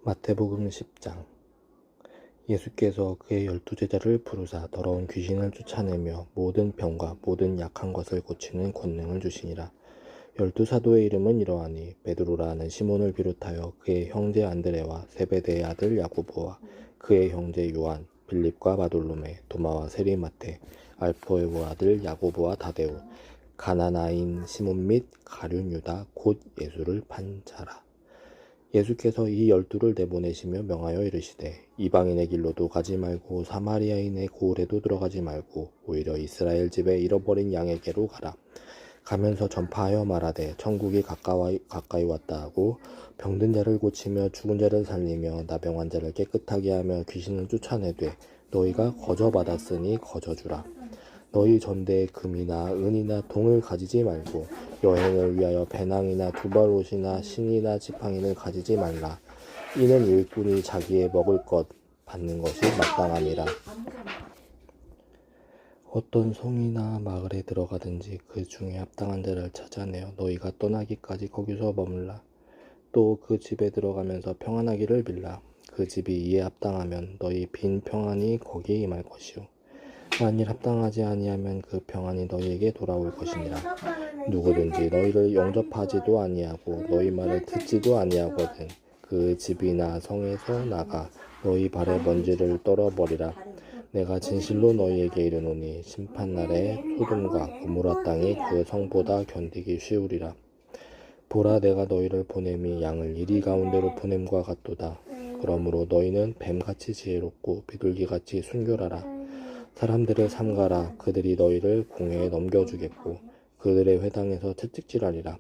마태복음 10장. 예수께서 그의 12제자를 부르사 더러운 귀신을 쫓아내며 모든 병과 모든 약한 것을 고치는 권능을 주시니라. 12사도의 이름은 이러하니 베드로라 하는 시몬을 비롯하여 그의 형제 안드레와 세베대의 아들 야고보와 그의 형제 요한, 빌립과 바돌로메, 도마와 세리마테, 알포의 아들 야고보와 다데오, 가나나인 시몬 및 가룟 유다 곧 예수를 판 자라. 예수께서 이 12를 내보내시며 명하여 이르시되 이방인의 길로도 가지 말고 사마리아인의 고을에도 들어가지 말고 오히려 이스라엘 집에 잃어버린 양에게로 가라. 가면서 전파하여 말하되 천국이 가까이 왔다 하고 병든 자를 고치며 죽은 자를 살리며 나병 환자를 깨끗하게 하며 귀신을 쫓아내되 너희가 거저 받았으니 거저 주라. 너희 전대에 금이나 은이나 동을 가지지 말고 여행을 위하여 배낭이나 두발옷이나 신이나 지팡이를 가지지 말라. 이는 일꾼이 자기의 먹을 것 받는 것이 마땅함이라. 어떤 성이나 마을에 들어가든지 그 중에 합당한 자를 찾아내어 너희가 떠나기까지 거기서 머물라. 또 그 집에 들어가면서 평안하기를 빌라. 그 집이 이에 합당하면 너희 빈 평안이 거기 임할 것이요 만일 합당하지 아니하면 그 평안이 너희에게 돌아올 것이니라. 누구든지 너희를 영접하지도 아니하고 너희 말을 듣지도 아니하거든 그 집이나 성에서 나가 너희 발에 먼지를 떨어버리라. 내가 진실로 너희에게 이르노니 심판날에 소돔과 고모라 땅이 그 성보다 견디기 쉬우리라. 보라, 내가 너희를 보냄이 양을 이리 가운데로 보냄과 같도다. 그러므로 너희는 뱀같이 지혜롭고 비둘기같이 순결하라. 사람들을 삼가라. 그들이 너희를 공회에 넘겨주겠고 그들의 회당에서 채찍질하리라.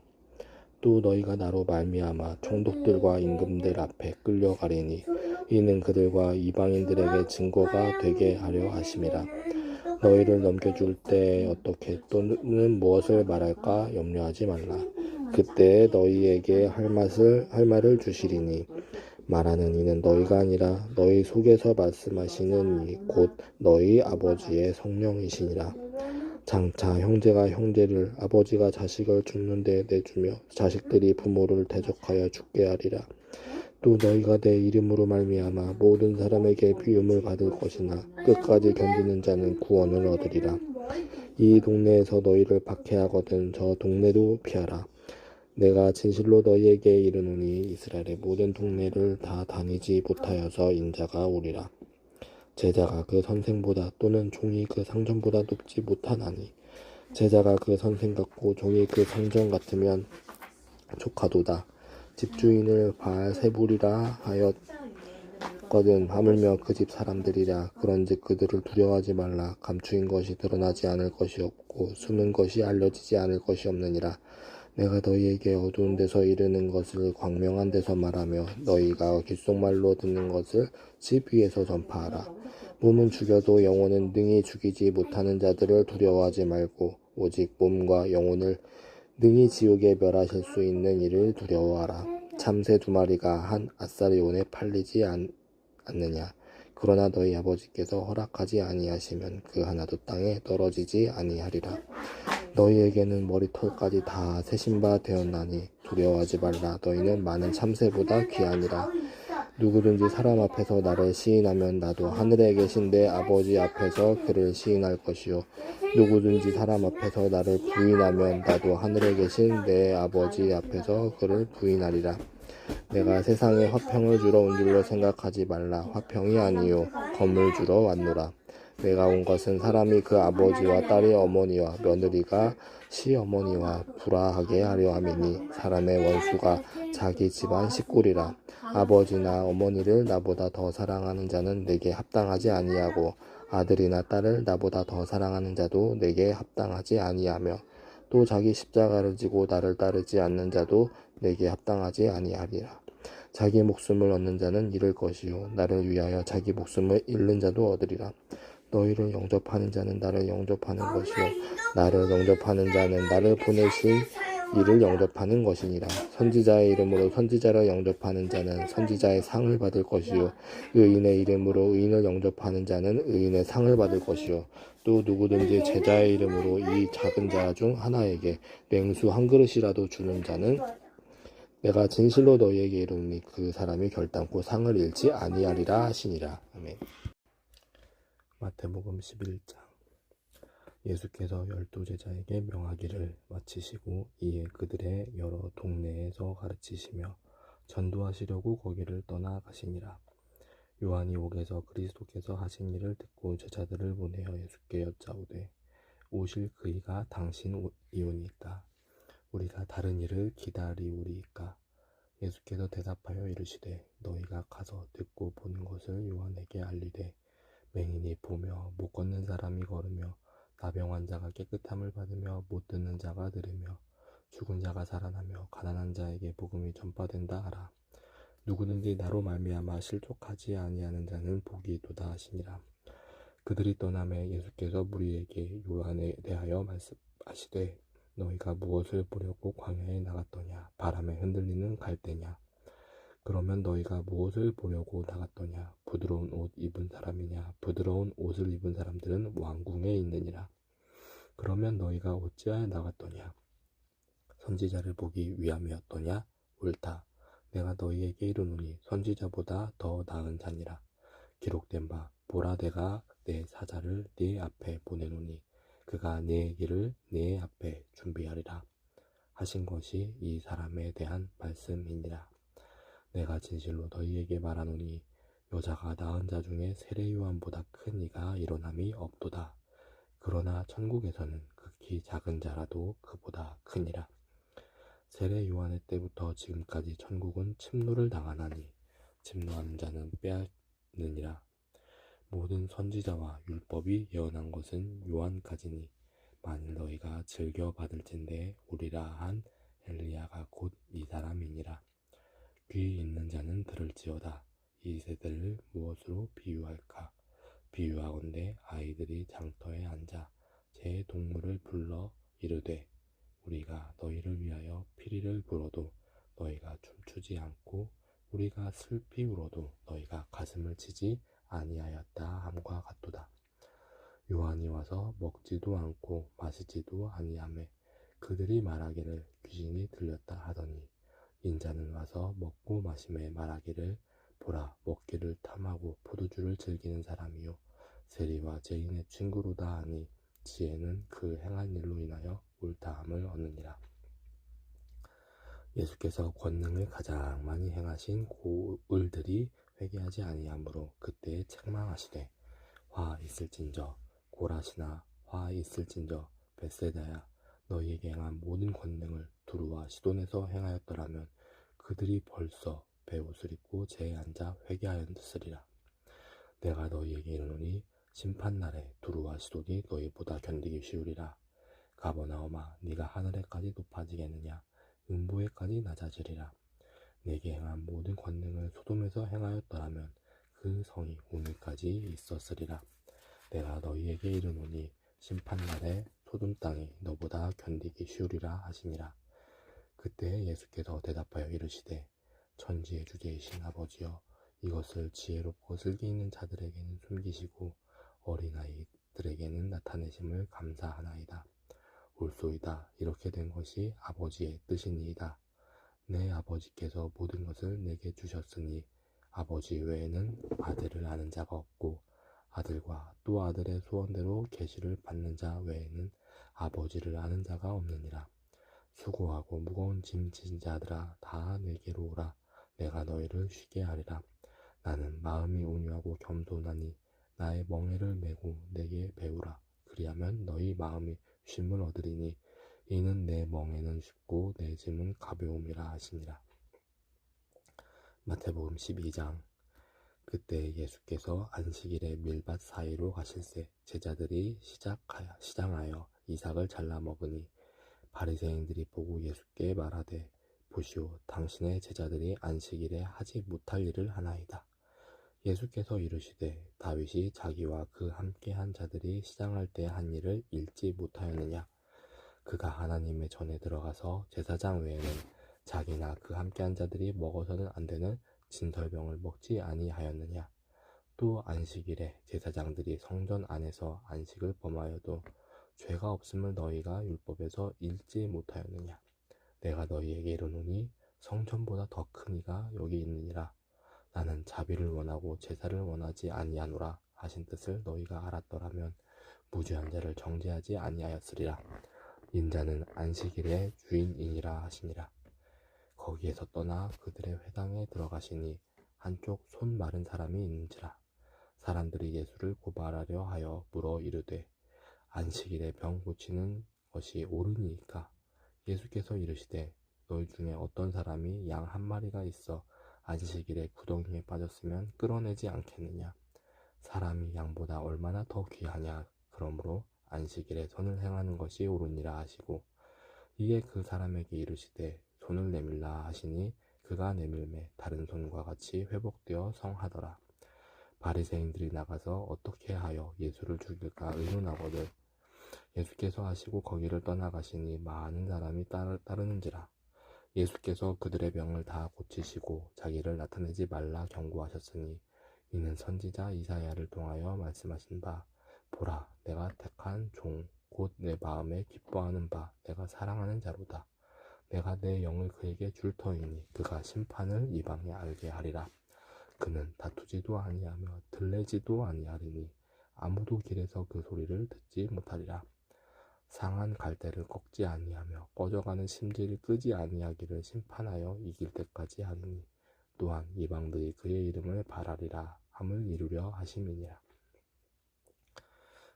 또 너희가 나로 말미암아 총독들과 임금들 앞에 끌려가리니 이는 그들과 이방인들에게 증거가 되게 하려 하심이라. 너희를 넘겨줄 때 어떻게 또는 무엇을 말할까 염려하지 말라. 그때에 너희에게 할 말을 주시리니 말하는 이는 너희가 아니라 너희 속에서 말씀하시는 이 곧 너희 아버지의 성령이시니라. 장차 형제가 형제를 아버지가 자식을 죽는 데 내주며 자식들이 부모를 대적하여 죽게 하리라. 또 너희가 내 이름으로 말미암아 모든 사람에게 비움을 받을 것이나 끝까지 견디는 자는 구원을 얻으리라. 이 동네에서 너희를 박해하거든 저 동네도 피하라. 내가 진실로 너희에게 이르노니 이스라엘의 모든 동네를 다 다니지 못하여서 인자가 오리라. 제자가 그 선생보다 또는 종이 그 상전보다 높지 못하나니 제자가 그 선생 같고 종이 그 상전 같으면 조카도다. 집주인을 바알세불이라 하였거든 하물며 그 집 사람들이라. 그런즉 그들을 두려워하지 말라. 감추인 것이 드러나지 않을 것이 없고 숨은 것이 알려지지 않을 것이 없느니라. 내가 너희에게 어두운 데서 이르는 것을 광명한 데서 말하며 너희가 귓속말로 듣는 것을 집 위에서 전파하라. 몸은 죽여도 영혼은 능히 죽이지 못하는 자들을 두려워하지 말고 오직 몸과 영혼을 능히 지옥에 멸하실 수 있는 이를 두려워하라. 참새 2마리가 한 아사리온에 팔리지 않느냐. 그러나 너희 아버지께서 허락하지 아니하시면 그 하나도 땅에 떨어지지 아니하리라. 너희에게는 머리털까지 다 세신 바 되었나니 두려워하지 말라. 너희는 많은 참새보다 귀하니라. 누구든지 사람 앞에서 나를 시인하면 나도 하늘에 계신 내 아버지 앞에서 그를 시인할 것이요 누구든지 사람 앞에서 나를 부인하면 나도 하늘에 계신 내 아버지 앞에서 그를 부인하리라. 내가 세상에 화평을 주러 온 줄로 생각하지 말라. 화평이 아니요 검을 주러 왔노라. 내가 온 것은 사람이 그 아버지와 딸이 어머니와 며느리가 시어머니와 불화하게 하려 함이니 사람의 원수가 자기 집안 식구리라. 아버지나 어머니를 나보다 더 사랑하는 자는 내게 합당하지 아니하고 아들이나 딸을 나보다 더 사랑하는 자도 내게 합당하지 아니하며 또 자기 십자가를 지고 나를 따르지 않는 자도 내게 합당하지 아니하리라. 자기 목숨을 얻는 자는 잃을 것이요 나를 위하여 자기 목숨을 잃는 자도 얻으리라. 너희를 영접하는 자는 나를 영접하는 것이요 나를 영접하는 자는 나를 보내신 이를 영접하는 것이니라. 선지자의 이름으로 선지자를 영접하는 자는 선지자의 상을 받을 것이요 의인의 이름으로 의인을 영접하는 자는 의인의 상을 받을 것이요 또 누구든지 제자의 이름으로 이 작은 자 중 하나에게 냉수 한 그릇이라도 주는 자는 내가 진실로 너희에게 이르노니 그 사람이 결단코 상을 잃지 아니하리라 하시니라. 아멘. 마태복음 11장. 예수께서 12제자에게 명하기를 마치시고 이에 그들의 여러 동네에서 가르치시며 전도하시려고 거기를 떠나가시니라. 요한이 옥에서 그리스도께서 하신 일을 듣고 제자들을 보내어 예수께 여짜오되 오실 그이가 당신이오니까 우리가 다른 일을 기다리우리이까. 예수께서 대답하여 이르시되 너희가 가서 듣고 보는 것을 요한에게 알리되 맹인이 보며 못 걷는 사람이 걸으며 나병 자가 깨끗함을 받으며 못 듣는 자가 들으며 죽은 자가 살아나며 가난한 자에게 복음이 전파된다 하라. 누구든지 나로 말미암아 실족하지 아니하는 자는 복이 있도다 하시니라. 그들이 떠나매 예수께서 무리에게 요한에 대하여 말씀하시되 너희가 무엇을 보려고 광야에 나갔더냐? 바람에 흔들리는 갈대냐? 그러면 너희가 무엇을 보려고 나갔더냐? 부드러운 옷 입은 사람이냐? 부드러운 옷을 입은 사람들은 왕궁에 있느니라. 그러면 너희가 어찌하여 나갔더냐? 선지자를 보기 위함이었더냐? 옳다. 내가 너희에게 이르노니 선지자보다 더 나은 자니라. 기록된 바 보라 내가 내 사자를 네 앞에 보내노니 그가 네 길을 네 앞에 준비하리라 하신 것이 이 사람에 대한 말씀이니라. 내가 진실로 너희에게 말하노니 여자가 낳은 자 중에 세례 요한보다 큰 이가 일어남이 없도다. 그러나 천국에서는 극히 작은 자라도 그보다 크니라. 세례 요한의 때부터 지금까지 천국은 침노를 당하나니 침노하는 자는 빼앗느니라. 모든 선지자와 율법이 예언한 것은 요한까지니 만일 너희가 즐겨 받을진대 오리라 한 엘리야가 곧 이 사람이니라. 귀 있는 자는 들을지어다. 이 세대를 무엇으로 비유할까? 비유하건대 아이들이 장터에 앉아 제 동물을 불러 이르되 우리가 너희를 위하여 피리를 불어도 너희가 춤추지 않고 우리가 슬피 울어도 너희가 가슴을 치지 아니하였다 함과 같도다. 요한이 와서 먹지도 않고 마시지도 아니하매 그들이 말하기를 귀신이 들렸다 하더니 인자는 와서 먹고 마심에 말하기를 보라 먹기를 탐하고 포도주를 즐기는 사람이요 세리와 죄인의 친구로다 하니 지혜는 그 행한 일로 인하여 옳다함을 얻느니라. 예수께서 권능을 가장 많이 행하신 고을들이 회개하지 아니하므로 그때에 책망하시되 화 있을진저 고라시나 화 있을진저 벳세다야 너희에게 행한 모든 권능을 두루와 시돈에서 행하였더라면 그들이 벌써 베옷을 입고 재에 앉아 회개하였으리라. 내가 너희에게 이르노니 심판날에 두루와 시돈이 너희보다 견디기 쉬우리라. 가버나움아 네가 하늘에까지 높아지겠느냐? 음부에까지 낮아지리라. 내게 행한 모든 권능을 소돔에서 행하였더라면 그 성이 오늘까지 있었으리라. 내가 너희에게 이르노니 심판날에 소돔 땅이 너보다 견디기 쉬우리라 하시니라. 그때 예수께서 대답하여 이르시되 천지의 주제이신 아버지여 이것을 지혜롭고 슬기 있는 자들에게는 숨기시고 어린아이들에게는 나타내심을 감사하나이다. 옳소이다. 이렇게 된 것이 아버지의 뜻이니이다. 내 아버지께서 모든 것을 내게 주셨으니 아버지 외에는 아들을 아는 자가 없고 아들과 또 아들의 소원대로 계시를 받는 자 외에는 아버지를 아는 자가 없느니라. 수고하고 무거운 짐 진 자들아 다 내게로 오라. 내가 너희를 쉬게 하리라. 나는 마음이 온유하고 겸손하니 나의 멍에를 메고 내게 배우라. 그리하면 너희 마음이 쉼을 얻으리니 이는 내 멍에는 쉽고 내 짐은 가벼움이라 하시니라. 마태복음 12장. 그때 예수께서 안식일에 밀밭 사이로 가실새 제자들이 시장하여 이삭을 잘라 먹으니 바리새인들이 보고 예수께 말하되 보시오 당신의 제자들이 안식일에 하지 못할 일을 하나이다. 예수께서 이르시되 다윗이 자기와 그 함께한 자들이 시장할 때 한 일을 읽지 못하였느냐? 그가 하나님의 전에 들어가서 제사장 외에는 자기나 그 함께한 자들이 먹어서는 안 되는 진설병을 먹지 아니하였느냐? 또 안식일에 제사장들이 성전 안에서 안식을 범하여도 죄가 없음을 너희가 율법에서 읽지 못하였느냐? 내가 너희에게 이르노니 성전보다 더 큰 이가 여기 있느니라. 나는 자비를 원하고 제사를 원하지 아니하노라 하신 뜻을 너희가 알았더라면 무죄한 자를 정죄하지 아니하였으리라. 인자는 안식일의 주인이니라 하시니라. 거기에서 떠나 그들의 회당에 들어가시니 한쪽 손 마른 사람이 있는지라. 사람들이 예수를 고발하려 하여 물어 이르되 안식일에 병 고치는 것이 옳으니이까? 예수께서 이르시되 너희 중에 어떤 사람이 양 한 마리가 있어 안식일에 구덩이에 빠졌으면 끌어내지 않겠느냐? 사람이 양보다 얼마나 더 귀하냐? 그러므로 안식일에 선을 행하는 것이 옳으니라 하시고 이에 그 사람에게 이르시되 손을 내밀라 하시니 그가 내밀매 다른 손과 같이 회복되어 성하더라. 바리새인들이 나가서 어떻게 하여 예수를 죽일까 의논하거늘 예수께서 하시고 거기를 떠나가시니 많은 사람이 따르는지라. 예수께서 그들의 병을 다 고치시고 자기를 나타내지 말라 경고하셨으니 이는 선지자 이사야를 통하여 말씀하신 바 보라 내가 택한 종 곧 내 마음에 기뻐하는 바 내가 사랑하는 자로다. 내가 내 영을 그에게 줄 터이니 그가 심판을 이방에 알게 하리라. 그는 다투지도 아니하며 들레지도 아니하리니 아무도 길에서 그 소리를 듣지 못하리라. 상한 갈대를 꺾지 아니하며 꺼져가는 심지를 끄지 아니하기를 심판하여 이길 때까지 하느니 또한 이방들이 그의 이름을 바라리라 함을 이루려 하심이니라.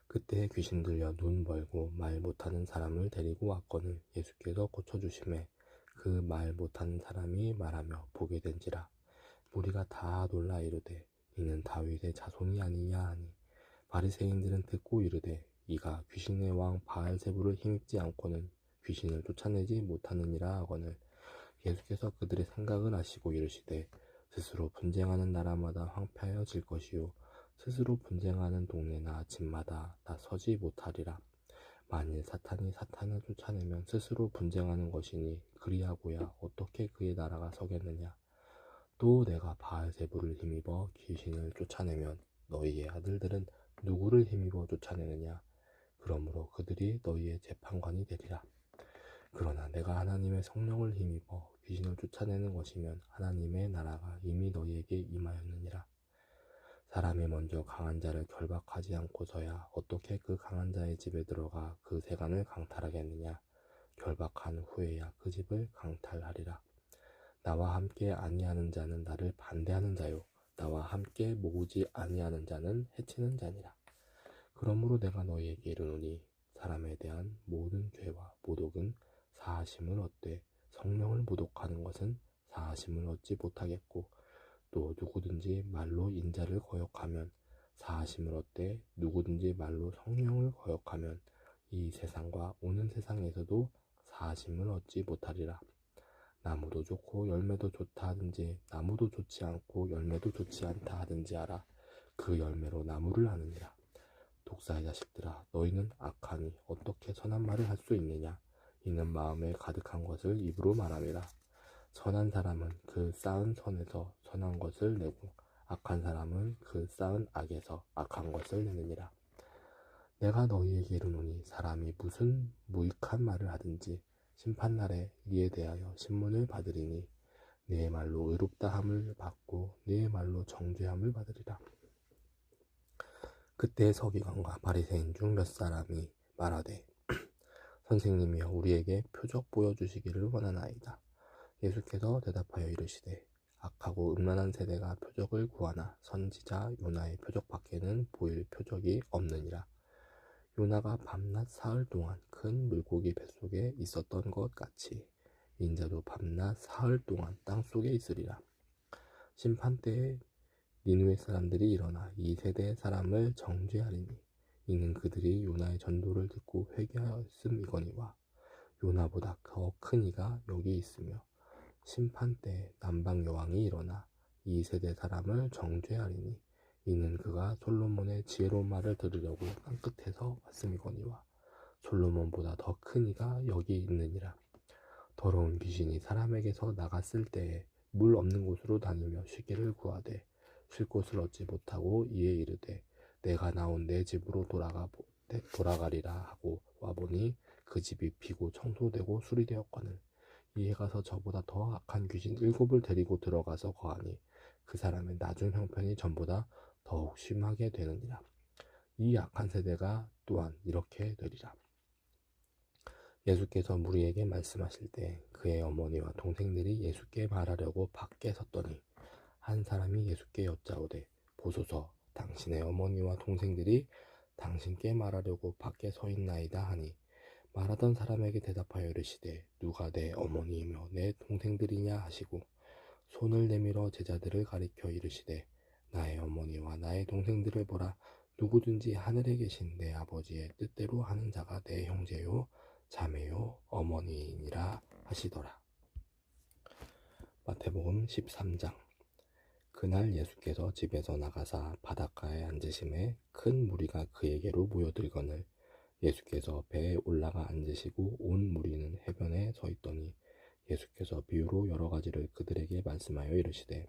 그때 귀신 들려 눈 멀고 말 못하는 사람을 데리고 왔거늘 예수께서 고쳐주심에 그 말 못하는 사람이 말하며 보게 된지라. 무리가 다 놀라 이르되 이는 다윗의 자손이 아니냐 하니 바리새인들은 듣고 이르되 이가 귀신의 왕 바알세불을 힘입지 않고는 귀신을 쫓아내지 못하느니라 하거늘 예수께서 그들의 생각을 아시고 이르시되 스스로 분쟁하는 나라마다 황폐하여질 것이요 스스로 분쟁하는 동네나 집마다 다 서지 못하리라. 만일 사탄이 사탄을 쫓아내면 스스로 분쟁하는 것이니 그리하고야 어떻게 그의 나라가 서겠느냐. 또 내가 바알세불을 힘입어 귀신을 쫓아내면 너희의 아들들은 누구를 힘입어 쫓아내느냐. 그러므로 그들이 너희의 재판관이 되리라. 그러나 내가 하나님의 성령을 힘입어 귀신을 쫓아내는 것이면 하나님의 나라가 이미 너희에게 임하였느니라. 사람이 먼저 강한 자를 결박하지 않고서야 어떻게 그 강한 자의 집에 들어가 그 세간을 강탈하겠느냐. 결박한 후에야 그 집을 강탈하리라. 나와 함께 아니하는 자는 나를 반대하는 자요 나와 함께 모으지 아니하는 자는 해치는 자니라. 그러므로 내가 너희에게 이르노니 사람에 대한 모든 죄와 모독은 사하심을 얻되 성령을 모독하는 것은 사하심을 얻지 못하겠고 또 누구든지 말로 인자를 거역하면 사하심을 얻되 누구든지 말로 성령을 거역하면 이 세상과 오는 세상에서도 사하심을 얻지 못하리라. 나무도 좋고 열매도 좋다 하든지 나무도 좋지 않고 열매도 좋지 않다 하든지 알아. 그 열매로 나무를 아느니라. 독사의 자식들아 너희는 악하니 어떻게 선한 말을 할 수 있느냐. 이는 마음에 가득한 것을 입으로 말함이라. 선한 사람은 그 쌓은 선에서 선한 것을 내고 악한 사람은 그 쌓은 악에서 악한 것을 내느니라. 내가 너희에게 이르노니 사람이 무슨 무익한 말을 하든지 심판날에 이에 대하여 신문을 받으리니 네 말로 의롭다 함을 받고 네 말로 정죄함을 받으리라. 그때 서기관과 바리새인 중 몇 사람이 말하되 선생님이여 우리에게 표적 보여주시기를 원하나이다. 예수께서 대답하여 이르시되 악하고 음란한 세대가 표적을 구하나 선지자 요나의 표적 밖에는 보일 표적이 없느니라. 요나가 밤낮 사흘 동안 큰 물고기 뱃속에 있었던 것 같이 인자도 밤낮 사흘 동안 땅속에 있으리라. 심판때에 니느웨 사람들이 일어나 이 세대 사람을 정죄하리니 이는 그들이 요나의 전도를 듣고 회개하였음이거니와 요나보다 더 큰 이가 여기 있으며 심판때에 남방 여왕이 일어나 이 세대 사람을 정죄하리니 이는 그가 솔로몬의 지혜로운 말을 들으려고 땅끝에서 왔음이거니와 솔로몬보다 더 큰 이가 여기 있느니라. 더러운 귀신이 사람에게서 나갔을 때에 물 없는 곳으로 다니며 쉬기를 구하되 쉴 곳을 얻지 못하고 이에 이르되 내가 나온 내 집으로 돌아가리라 하고 와보니 그 집이 비고 청소되고 수리되었거늘 이에 가서 저보다 더 악한 귀신 7을 데리고 들어가서 거하니 그 사람의 나중 형편이 전보다 더욱 심하게 되느니라. 이 악한 세대가 또한 이렇게 되리라. 예수께서 무리에게 말씀하실 때 그의 어머니와 동생들이 예수께 말하려고 밖에 섰더니 한 사람이 예수께 여짜오되 보소서 당신의 어머니와 동생들이 당신께 말하려고 밖에 서 있나이다 하니 말하던 사람에게 대답하여 이르시되 누가 내 어머니이며 내 동생들이냐 하시고 손을 내밀어 제자들을 가리켜 이르시되 나의 어머니와 나의 동생들을 보라. 누구든지 하늘에 계신 내 아버지의 뜻대로 하는 자가 내 형제요 자매요 어머니이니라 하시더라. 마태복음 13장. 그날 예수께서 집에서 나가사 바닷가에 앉으심에 큰 무리가 그에게로 모여들거늘 예수께서 배에 올라가 앉으시고 온 무리는 해변에 서 있더니 예수께서 비유로 여러 가지를 그들에게 말씀하여 이르시되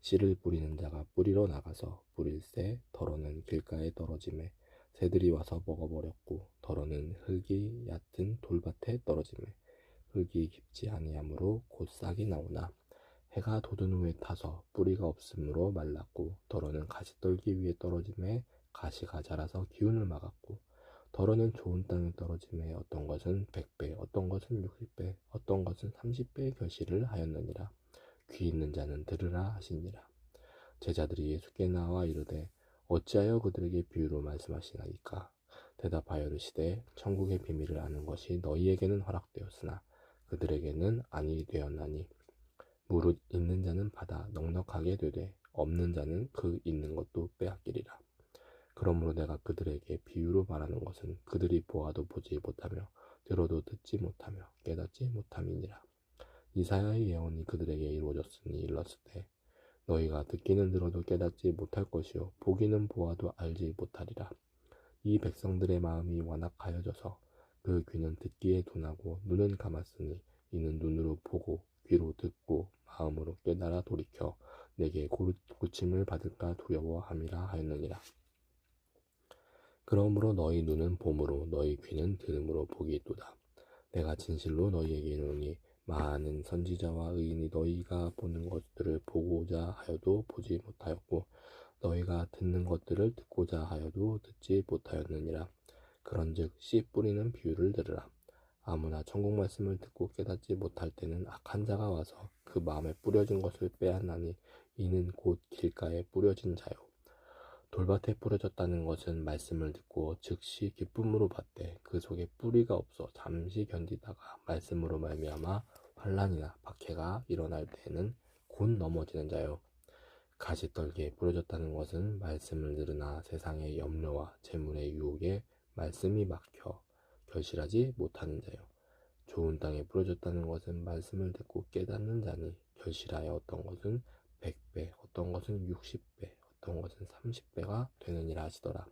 씨를 뿌리는 자가 뿌리러 나가서 뿌릴새 더러는 길가에 떨어짐에 새들이 와서 먹어버렸고 더러는 흙이 얕은 돌밭에 떨어짐에 흙이 깊지 아니하므로 곧 싹이 나오나 해가 돋은 후에 타서 뿌리가 없으므로 말랐고 더러는 가시떨기 위에 떨어짐에 가시가 자라서 기운을 막았고 더러는 좋은 땅에 떨어짐에 어떤 것은 100배 어떤 것은 60배 어떤 것은 30배의 결실을 하였느니라. 귀 있는 자는 들으라 하시니라. 제자들이 예수께 나와 이르되 어찌하여 그들에게 비유로 말씀하시나이까. 대답하여 이르시되 천국의 비밀을 아는 것이 너희에게는 허락되었으나 그들에게는 아니 되었나니 무릇 있는 자는 받아 넉넉하게 되되 없는 자는 그 있는 것도 빼앗기리라. 그러므로 내가 그들에게 비유로 말하는 것은 그들이 보아도 보지 못하며 들어도 듣지 못하며 깨닫지 못함이니라. 이사야의 예언이 그들에게 이루어졌으니 일렀을 때 너희가 듣기는 들어도 깨닫지 못할 것이요 보기는 보아도 알지 못하리라. 이 백성들의 마음이 완악하여져서 그 귀는 듣기에 둔하고 눈은 감았으니 이는 눈으로 보고 귀로 듣고 마음으로 깨달아 돌이켜 내게 고침을 받을까 두려워함이라 하였느니라. 그러므로 너희 눈은 봄으로 너희 귀는 들음으로 보기 있도다. 내가 진실로 너희에게 이르노니 많은 선지자와 의인이 너희가 보는 것들을 보고자 하여도 보지 못하였고 너희가 듣는 것들을 듣고자 하여도 듣지 못하였느니라. 그런즉 씨 뿌리는 비유를 들으라. 아무나 천국 말씀을 듣고 깨닫지 못할 때는 악한 자가 와서 그 마음에 뿌려진 것을 빼앗나니 이는 곧 길가에 뿌려진 자요. 돌밭에 뿌려졌다는 것은 말씀을 듣고 즉시 기쁨으로 받되 그 속에 뿌리가 없어 잠시 견디다가 말씀으로 말미암아 환난이나 박해가 일어날 때에는 곧 넘어지는 자요. 가시떨기에 뿌려졌다는 것은 말씀을 들으나 세상의 염려와 재물의 유혹에 말씀이 막혀 결실하지 못하는 자요. 좋은 땅에 뿌려졌다는 것은 말씀을 듣고 깨닫는 자니 결실하여 어떤 것은 100배, 어떤 것은 60배, 어떤 것은 30배가 되느니라 하시더라.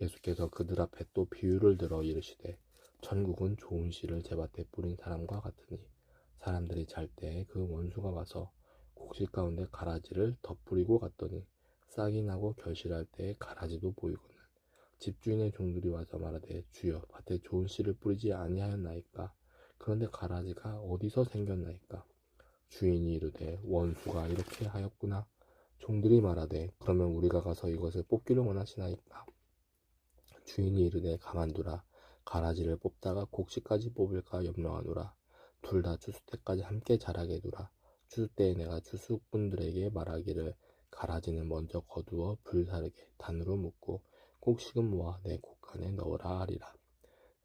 예수께서 그들 앞에 또 비유를 들어 이르시되 천국은 좋은 씨를 제밭에 뿌린 사람과 같으니 사람들이 잘 때 그 원수가 와서 곡식 가운데 가라지를 덧뿌리고 갔더니 싹이 나고 결실할 때에 가라지도 보이거늘 집주인의 종들이 와서 말하되 주여 밭에 좋은 씨를 뿌리지 아니하였나이까. 그런데 가라지가 어디서 생겼나이까. 주인이 이르되 원수가 이렇게 하였구나. 종들이 말하되 그러면 우리가 가서 이것을 뽑기를 원하시나이까. 주인이 이르되 가만두라. 가라지를 뽑다가 곡식까지 뽑을까 염려하노라. 둘 다 추수 때까지 함께 자라게 두라. 추수 때에 내가 추수꾼들에게 말하기를 가라지는 먼저 거두어 불사르게 단으로 묶고 곡식은 모아 내 곡간에 넣으라 하리라.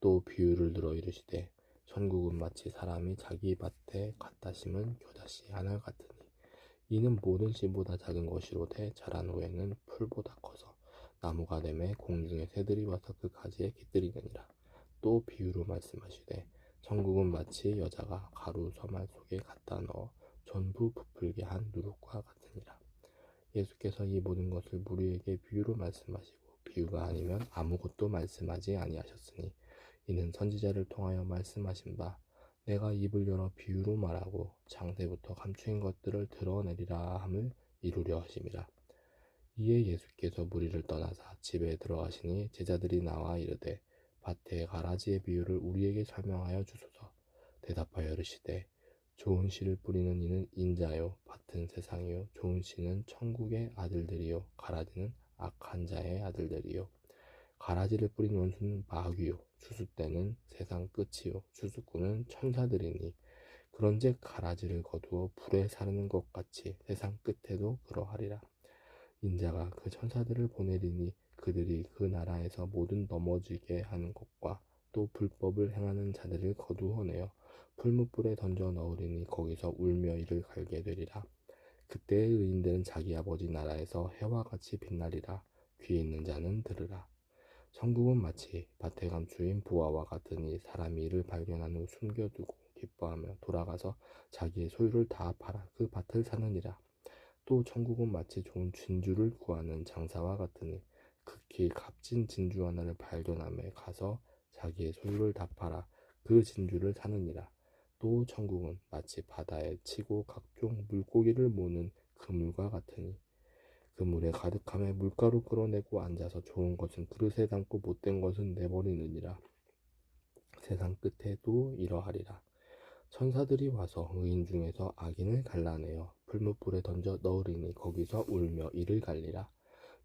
또 비유를 들어 이르시되 천국은 마치 사람이 자기 밭에 갖다 심은 겨자씨 하나 같으니 이는 모든 씨보다 작은 것이로되 자란 후에는 풀보다 커서 나무가 되매 공중의 새들이 와서 그 가지에 깃들이느니라. 또 비유로 말씀하시되 천국은 마치 여자가 가루 서말 속에 갖다 넣어 전부 부풀게 한 누룩과 같으니라. 예수께서 이 모든 것을 무리에게 비유로 말씀하시고 비유가 아니면 아무것도 말씀하지 아니하셨으니 이는 선지자를 통하여 말씀하신 바 내가 입을 열어 비유로 말하고 창세부터 감추인 것들을 드러내리라 함을 이루려 하심이라. 이에 예수께서 무리를 떠나사 집에 들어가시니 제자들이 나와 이르되 밭의 가라지의 비유를 우리에게 설명하여 주소서. 대답하여 이르시되 좋은 씨를 뿌리는 이는 인자요 밭은 세상이요 좋은 씨는 천국의 아들들이요 가라지는 악한 자의 아들들이요 가라지를 뿌린 원수는 마귀요 추수때는 세상 끝이요 추수꾼은 천사들이니 그런즉 가라지를 거두어 불에 사르는 것 같이 세상 끝에도 그러하리라. 인자가 그 천사들을 보내리니 그들이 그 나라에서 모든 넘어지게 하는 것과 또 불법을 행하는 자들을 거두어내어 풀무불에 던져 넣으리니 거기서 울며 이를 갈게 되리라. 그때의 의인들은 자기 아버지 나라에서 해와 같이 빛나리라. 귀 있는 자는 들으라. 천국은 마치 밭에 감추인 부하와 같으니 사람이 이를 발견한 후 숨겨두고 기뻐하며 돌아가서 자기의 소유를 다 팔아 그 밭을 사느니라. 또 천국은 마치 좋은 진주를 구하는 장사와 같으니 극히 값진 진주 하나를 발견함에 가서 자기의 소유를 다 팔아 그 진주를 사느니라. 또 천국은 마치 바다에 치고 각종 물고기를 모는 그물과 같으니 그물에 가득함에 물가로 끌어내고 앉아서 좋은 것은 그릇에 담고 못된 것은 내버리느니라. 세상 끝에도 이러하리라. 천사들이 와서 의인 중에서 악인을 갈라내어 풀무불에 던져 넣으리니 거기서 울며 이를 갈리라.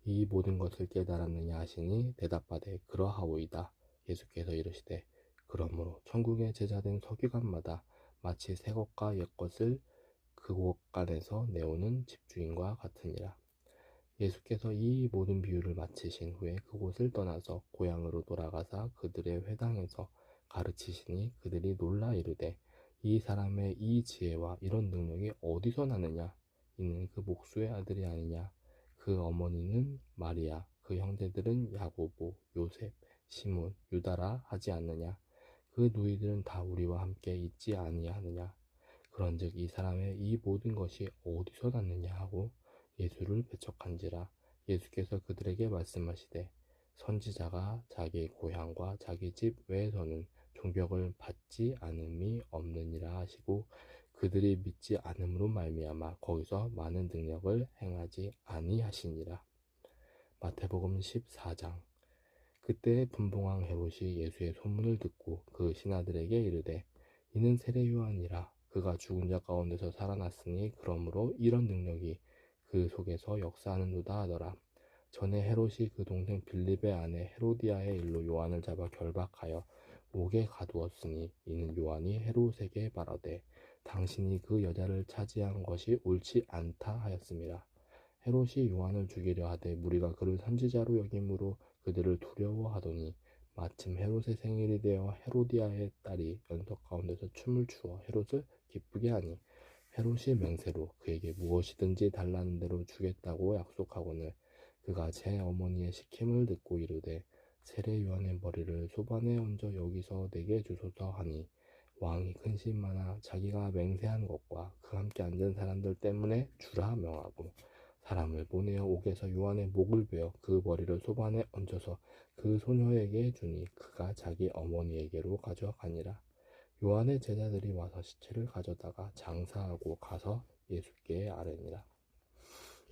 이 모든 것을 깨달았느냐 하시니 대답하되 그러하오이다. 예수께서 이르시되 그러므로 천국의 제자된 서기관마다 마치 새 것과 옛 것을 그곳 간에서 내오는 집주인과 같으니라. 예수께서 이 모든 비유를 마치신 후에 그곳을 떠나서 고향으로 돌아가사 그들의 회당에서 가르치시니 그들이 놀라 이르되 이 사람의 이 지혜와 이런 능력이 어디서 나느냐? 이는 그 목수의 아들이 아니냐? 그 어머니는 마리아, 그 형제들은 야고보, 요셉, 시몬, 유다라 하지 않느냐? 그 누이들은 다 우리와 함께 있지 아니하느냐? 그런즉 이 사람의 이 모든 것이 어디서 났느냐 하고 예수를 배척한지라. 예수께서 그들에게 말씀하시되 선지자가 자기 고향과 자기 집 외에서는 존경을 받지 않음이 없느니라 하시고 그들이 믿지 않음으로 말미암아 거기서 많은 능력을 행하지 아니하시니라. 마태복음 14장. 그때 분봉왕 헤롯이 예수의 소문을 듣고 그 신하들에게 이르되 이는 세례 요한이라. 그가 죽은 자 가운데서 살아났으니 그러므로 이런 능력이 그 속에서 역사하는도다 하더라. 전에 헤롯이 그 동생 빌립의 아내 헤로디아의 일로 요한을 잡아 결박하여 옥에 가두었으니 이는 요한이 헤롯에게 말하되 당신이 그 여자를 차지한 것이 옳지 않다 하였습니다. 헤롯이 요한을 죽이려 하되 무리가 그를 선지자로 여김으로 그들을 두려워하더니 마침 헤롯의 생일이 되어 헤로디아의 딸이 연석 가운데서 춤을 추어 헤롯을 기쁘게 하니 헤롯이 맹세로 그에게 무엇이든지 달라는 대로 주겠다고 약속하거늘 그가 제 어머니의 시킴을 듣고 이르되 세례 요한의 머리를 소반에 얹어 여기서 내게 주소서 하니 왕이 근심하나 자기가 맹세한 것과 그 함께 앉은 사람들 때문에 주라 명하고 사람을 보내어 옥에서 요한의 목을 베어 그 머리를 소반에 얹어서 그 소녀에게 주니 그가 자기 어머니에게로 가져가니라. 요한의 제자들이 와서 시체를 가져다가 장사하고 가서 예수께 아뢰니라.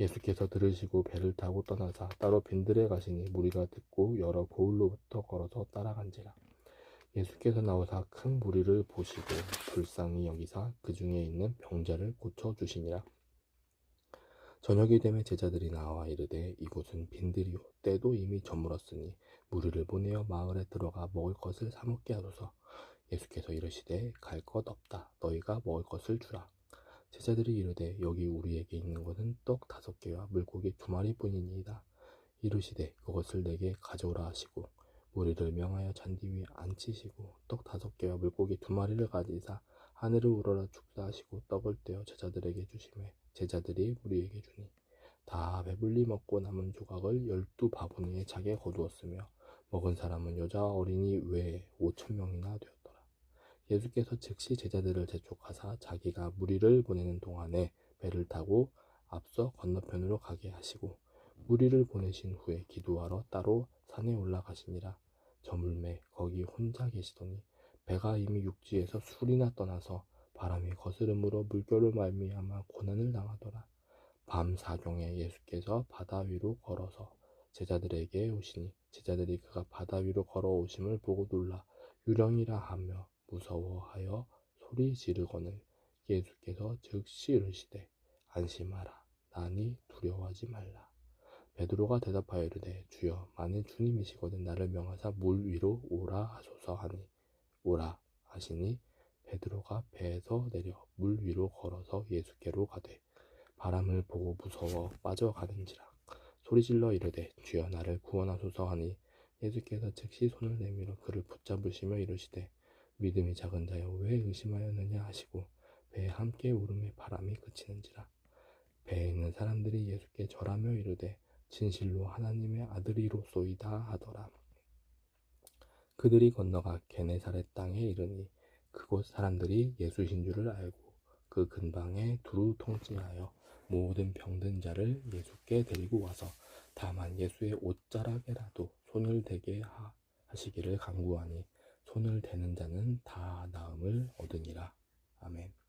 예수께서 들으시고 배를 타고 떠나사 따로 빈들에 가시니 무리가 듣고 여러 고을로부터 걸어서 따라간지라. 예수께서 나오사 큰 무리를 보시고 불쌍히 여기사 그 중에 있는 병자를 고쳐주시니라. 저녁이 되매 제자들이 나와 이르되 이곳은 빈들이요 때도 이미 저물었으니 무리를 보내어 마을에 들어가 먹을 것을 사 먹게 하소서. 예수께서 이르시되 갈 것 없다. 너희가 먹을 것을 주라. 제자들이 이르되 여기 우리에게 있는 것은 떡 5개와 물고기 2마리뿐이니이다. 이르시되 그것을 내게 가져오라 하시고 무리를 명하여 잔디 위에 앉히시고 떡 5개와 물고기 2마리를 가지사 하늘을 우러러 축사하시고 떡을 떼어 제자들에게 주시매 제자들이 무리에게 주니 다 배불리 먹고 남은 조각을 12바구니에 차게 거두었으며 먹은 사람은 여자와 어린이 외에 5,000명이나 되었더라. 예수께서 즉시 제자들을 재촉하사 자기가 무리를 보내는 동안에 배를 타고 앞서 건너편으로 가게 하시고 무리를 보내신 후에 기도하러 따로 산에 올라가시니라. 저물매 거기 혼자 계시더니 배가 이미 육지에서 술이나 떠나서 바람이 거스름으로 물결을 말미암아 고난을 당하더라. 밤 사경에 예수께서 바다 위로 걸어서 제자들에게 오시니 제자들이 그가 바다 위로 걸어오심을 보고 놀라 유령이라 하며 무서워하여 소리 지르거늘 예수께서 즉시 이르시되 안심하라 나니 두려워하지 말라. 베드로가 대답하여 이르되 주여 만일 주님이시거든 나를 명하사 물 위로 오라 하소서 하니 오라 하시니 베드로가 배에서 내려 물 위로 걸어서 예수께로 가되 바람을 보고 무서워 빠져가는지라 소리질러 이르되 주여 나를 구원하소서 하니 예수께서 즉시 손을 내밀어 그를 붙잡으시며 이르시되 믿음이 작은 자여 왜 의심하였느냐 하시고 배에 함께 오름에 바람이 그치는지라. 배에 있는 사람들이 예수께 절하며 이르되 진실로 하나님의 아들이로소이다 하더라. 그들이 건너가 게네사렛 땅에 이르니 그곳 사람들이 예수신 줄을 알고 그 근방에 두루 통치하여 모든 병든 자를 예수께 데리고 와서 다만 예수의 옷자락에라도 손을 대게 하시기를 간구하니 손을 대는 자는 다 나음을 얻으니라. 아멘.